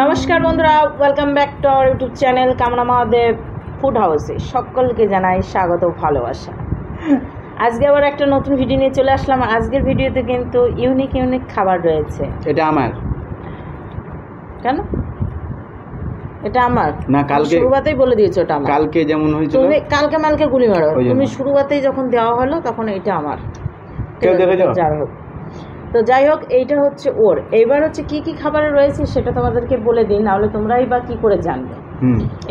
নমস্কার বন্ধুরা, welcome back to our YouTube channel কামনা মহাদেব ফুড হাউসে সকলকে জানাই স্বাগত ভালোবাসা। আজকে আবার একটা নতুন ভিডিও নিয়ে চলে আসলাম। আজকের ভিডিওতে কিন্তু ইউনিক খাবার রয়েছে। এটা আমার কেন এটা আমার না? কালকে শুরুতেই বলে দিয়েছো এটা আমার। কালকে যেমন হয়েছিল, তুমি কালকে মালকে গুলি মারো, তুমি শুরুতেই যখন দেওয়া হলো তখন এটা আমার। কেউ দেখেছো? যাই হোক এইটা হচ্ছে ওর। এইবার হচ্ছে কি কি খাবার রয়েছে সেটা তোমাদেরকে বলে দিই, নাহলে তোমরাই বা কি করে জানবে।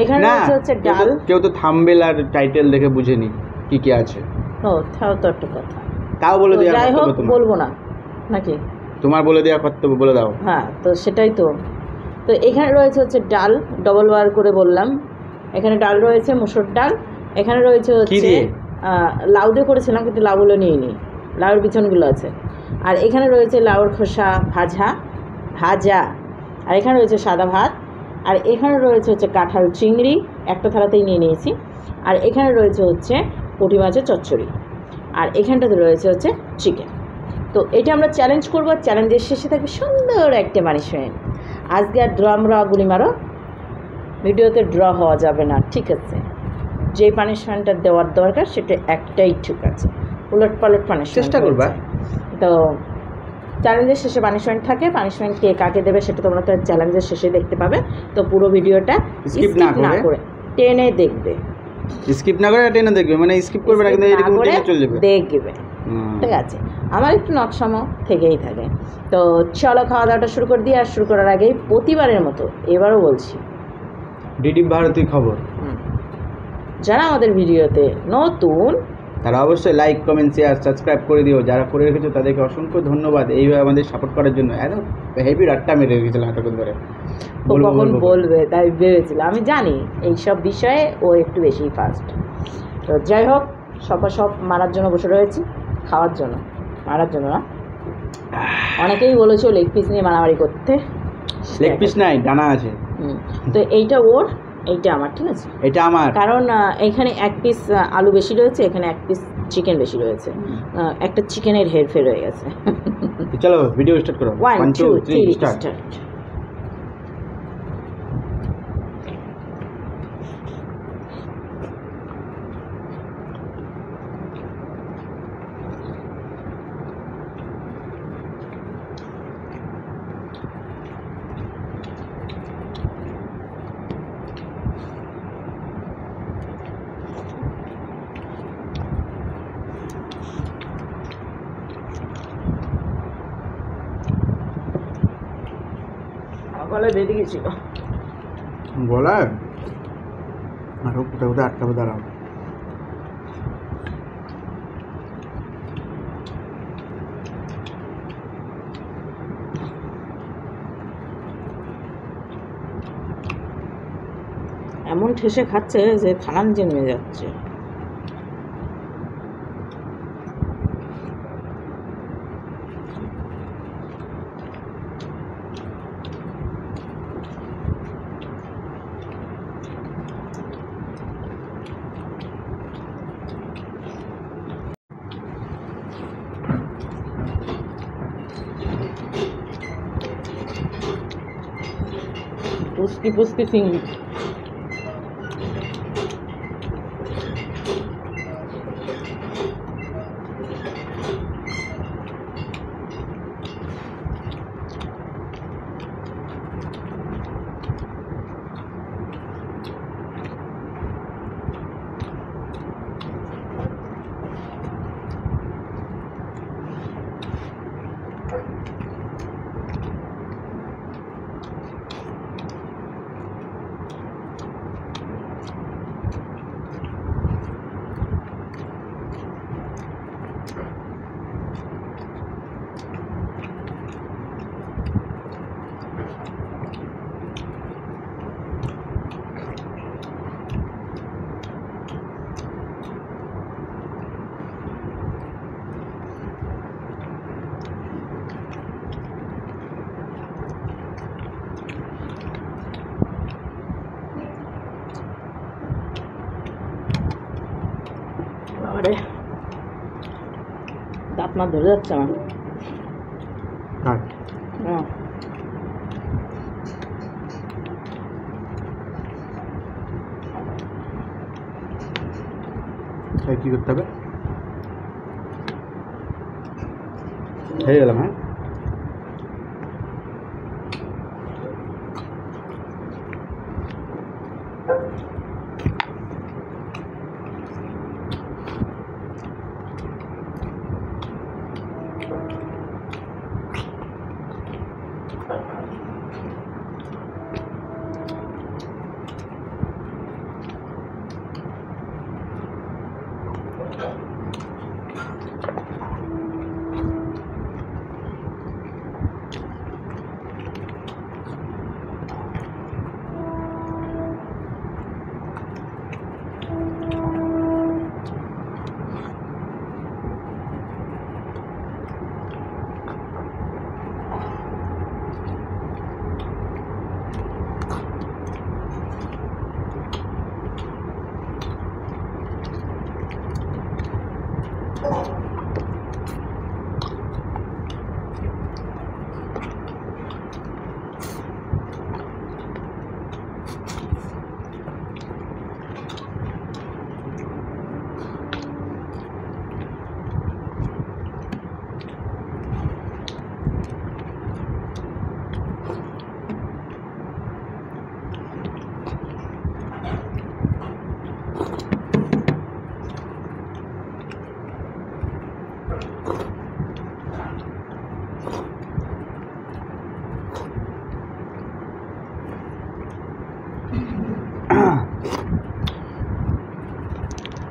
এখানে হচ্ছে ডাল। কেউ তো থাম্বনেল আর টাইটেল দেখে বুঝেনি কি কি আছে। ও তাও তো একটা কথা, তাও বলে দেওয়া। যাই হোক বলবো না নাকি? তোমার বলে দেওয়া কর্তব্য, বলে দাও। হ্যাঁ, তো সেটাই তো। তো এখানে রয়েছে হচ্ছে ডাল, ডবল ওয়ার করে বললাম। এখানে ডাল রয়েছে, মুসুর ডাল। এখানে রয়েছে হচ্ছে লাউ দিয়ে করেছিলাম, কিন্তু লাউগুলো নিয়ে নিই, লাউয়ের বিছনগুলো আছে। আর এখানে রয়েছে লাউর খোসা ভাজা। আর এখানে রয়েছে সাদা ভাত। আর এখানে রয়েছে হচ্ছে কাঁঠাল চিংড়ি, একটা থালাতেই নিয়ে নিয়েছি। আর এখানে রয়েছে হচ্ছে পুঁটি মাছের চচ্চড়ি। আর এখানটাতে রয়েছে হচ্ছে চিকেন। তো এটা আমরা চ্যালেঞ্জ করবো। চ্যালেঞ্জের শেষে থাকবে সুন্দর একটা পানিশমেন্ট। আজকে আর গুলি মারো ভিডিওতে ড্র হওয়া যাবে না, ঠিক আছে? যে পানিশমেন্টটা দেওয়ার দরকার সেটা একটাই, ঠিক আছে? উলট পালট পানিশমেন্ট চেষ্টা করবা। তো চ্যালেঞ্জের শেষে পানিশমেন্ট থাকে। পানিশমেন্ট কে কাকে দেবে সেটা তোমরা তো চ্যালেঞ্জের শেষে দেখতে পাবে। তো পুরো ভিডিওটা স্কিপ না করে টেনে দেখবে। স্কিপ না করে টেনে দেখবে, মানে স্কিপ করবে না, কিন্তু এরকম টেনে চলে যাবে, দেখবে। ঠিক আছে, আমার একটু নকশামো থেকেই থাকে। তো চলো খাওয়া দাওয়াটা শুরু করে দিই। আর শুরু করার আগেই প্রতিবারের মতো এবারও বলছি, ডিডি ভারতী খবর যারা আমাদের ভিডিওতে নতুন তারা অবশ্যই লাইক, কমেন্ট, শেয়ার, সাবস্ক্রাইব করে দিও। যারা করে রেখেছো তাদেরকে অসংখ্য ধন্যবাদ এইভাবে আমাদের সাপোর্ট করার জন্য। এত হেভি রাট্টা মেরে রেখেছিলাম এতক্ষণ ধরে। কখন বলবে তাই ভেবেছিলাম। আমি জানি এইসব বিষয়ে ও একটু বেশি ফাস্ট। তো যাই হোক, সব মারার জন্য বসে রয়েছি, খাওয়ার জন্য, মারার জন্য না। অনেকেই বলেছো লেগ পিস নিয়ে মারামারি করতে। লেগ পিস নাই, ডানা আছে। তো এইটা ওর, এইটা আমার, ঠিক আছে? এটা আমার, কারণ এখানে এক পিস আলু বেশি রয়েছে, এখানে এক পিস চিকেন বেশি রয়েছে। একটা চিকেনের হেরফের হয়ে গেছে। চলো ভিডিও স্টার্ট করো। 1 2 3 স্টার্ট। গলায় বেঁধে গেছিল, গলায় আরো কোথাও আটকাবে, দাঁড়াও। এমন ঠেসে খাচ্ছে যে থানা নিচে নেমে যাচ্ছে। পুস্কি চিংড়ি। দাঁত মাত ধরে যাচ্ছে আমার। 1 2 3 স্টার্ট। তাই কী করতে হবে? হয়ে গেলাম। হ্যাঁ,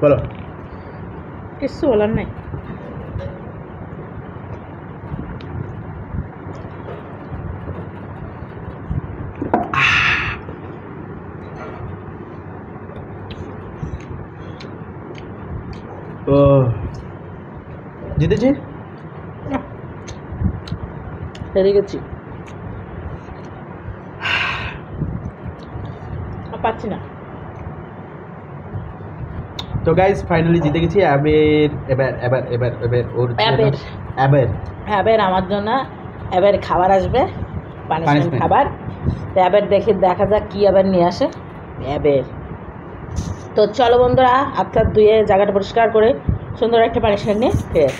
বলো। কিছু বলার নাই। তো জিতেছি, হেরে গেছি, পাচ্ছি না। তো গাইস ফাইনালি জিতে গেছি। এবার এবার এবার এবার এবার ওর এবার। এবার এবার আমার জন্য এবার খাবার আসবে, পানিশমেন্ট Punishment. খাবার। তো এবার দেখা যাক কি এবার নিয়ে আসে এবার। তো চলো বন্ধুরা, হাত টাত ধুয়ে জায়গাটা পরিষ্কার করে সুন্দর একটা পানিশমেন্ট নিয়ে ফের।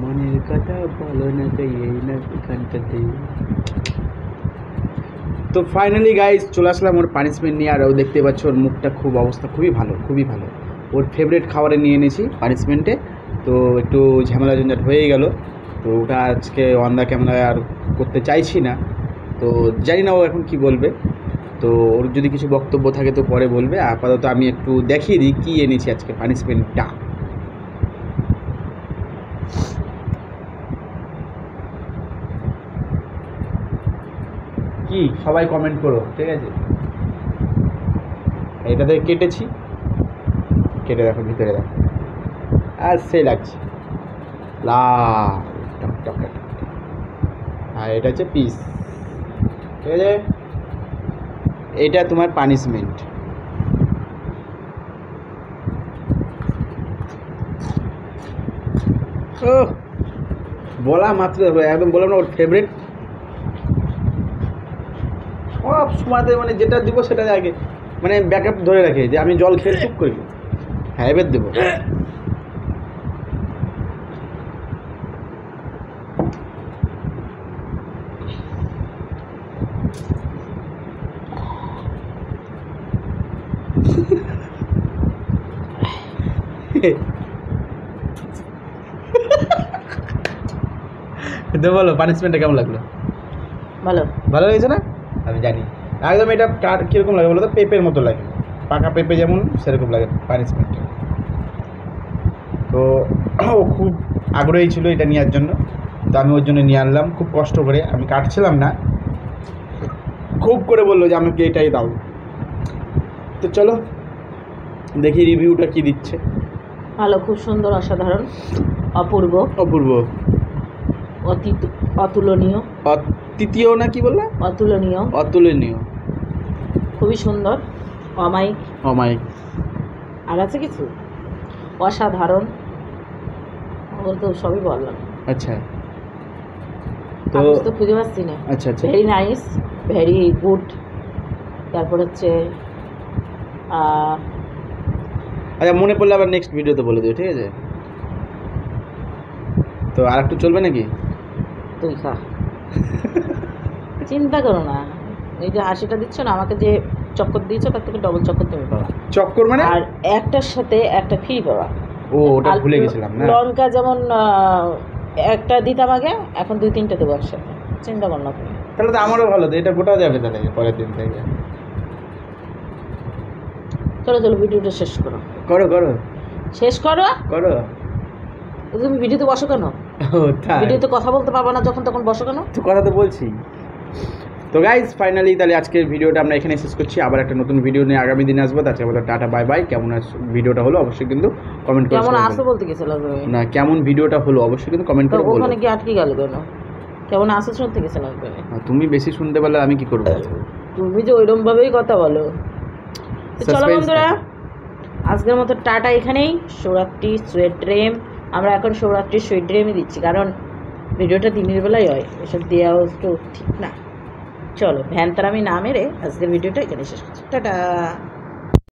মনের কথা বলো না তাই এই না এখানটাতে। তো ফাইনালি গাইস চলে আসলাম ওর পানিশমেন্ট নিয়ে। আর ও দেখতে পাচ্ছ ওর মুখটা খুব অবস্থা খুবই ভালো, খুবই ভালো। ওর ফেভারিট খাবারে নিয়ে এনেছি পানিশমেন্টে। তো একটু ঝামেলা ঝঞ্ঝাট হয়ে গেল। তো ওটা আজকে অন দ্য ক্যামেরায় আর করতে চাইছি না। তো জানি না ও এখন কি বলবে। তো ওর যদি কিছু বক্তব্য থাকে তো পরে বলবে। আপাতত আমি একটু দেখিয়ে দিই কী এনেছি আজকে পানিশমেন্টটা। কি সবাই কমেন্ট করো, ঠিক আছে? এটাতে কেটেছি, কেটে দেখো ভিতরে দেখো, আর সে লাগছে লাল টকটক। আর এটা হচ্ছে পিস, ঠিক আছে? এটা তোমার পানিশমেন্ট। ও বলা মাত্র একদম বললাম না ওর ফেভারিট। সব সময়তে মানে যেটা দিব সেটা আগে মানে ব্যাকআপ ধরে রাখে, যে আমি জল খেয়ে চুপ করি। হ্যাঁ এবার দেবো। তো বলো পানিশমেন্টটা কেমন লাগলো? ভালো। ভালো লেগেছে না? আমি জানি একদম। এটা কার কীরকম লাগে বলো তো? পেঁপের মতো লাগে, পাকা পেঁপে যেমন সেরকম লাগে পানিশমেন্টটা। তো ও খুব আগ্রহী ছিল এটা নেওয়ার জন্য। তো আমি ওর জন্য নিয়ে আনলাম খুব কষ্ট করে। আমি কাটছিলাম না, খুব করে বললো যে আমাকে এটাই দাও। তো চলো দেখি রিভিউটা কি দিচ্ছে। ভালো, খুব সুন্দর, অসাধারণ, অপূর্ব, অপূর্ব, অতুলনীয়। তৃতীয় না কি বললে? অতুলনীয়। অতুলনীয়, খুবই সুন্দর, অমায়িক। অমায়িক। আর আছে কিছু? অসাধারণ, ওগুলো তো সবই বললাম। আচ্ছা তো তো খুঁজে পাচ্ছি না। আচ্ছা আচ্ছা, ভেরি নাইস, ভেরি গুড। তারপর হচ্ছে আচ্ছা মনে পড়লে আবার নেক্সট ভিডিওতে বলে দিও, ঠিক আছে? তো আর একটু চলবে নাকি? তুই খা, চিন্তা করো না। এই যে হাসিটা দিচ্ছ না আমাকে, যে চক্কর দিয়েছো তার থেকে ডবল চক্কর তুমি পাবা। চক্কর মানে? আর একটার সাথে একটা ফ্রি পাবা। ও ওটা ভুলে গেছিলাম না। লঙ্কা যেমন একটা দিতাম আগে, এখন 2-3টে দেবো একসাথে, চিন্তা কর না তুমি। তাহলে তো আমারও ভালো, তো এটা গোটা যাবে তাহলে পরের দিন থেকে। চলো চলো ভিডিওটা শেষ করো। করো করো শেষ করো। করো। তুমি ভিডিওতে বসো কেন? ও তাই? ভিডিওতে কথা বলতে পারবা না যখন তখন বসো কেন? তো কথা তো বলছি। তো গাইজ ফাইনালি তাহলে আজকের ভিডিওটা আমরা এখানে শেষ করছি। আবার একটা নতুন ভিডিও নিয়ে আগামী দিনে আসবো। তার সাথে টাটা বাই বাই। কেমন ভিডিওটা হলো অবশ্যই কিন্তু কমেন্ট করে কেমন আসো বলবেন। বলতে গেছিল তুমি না কেমন ভিডিওটা হলো অবশ্যই কিন্তু কমেন্ট তো করে বলবেন। ওখানে কি আটকে গেল কেন? কেমন আসো শুনতে গেছিলাম তুমি? তুমি বেশি শুনতে পারলে আমি কি করবো? তুমি যে ওইরকম ভাবেই কথা বলো। তো চলো Suspense বন্ধুরা, থাকে। আজকের মতো টাটা এখানেই। শিবরাত্রি সুইট ড্রিম, আমরা এখন শিবরাত্রির সুইট ড্রিমই দিচ্ছি, কারণ ভিডিওটা দিনের বেলায় হয়, এসব দেওয়া তো ঠিক না। চলো ভ্যান তার আমি না মেরে আজকের ভিডিওটা এখানে শেষ করছি। টাটা।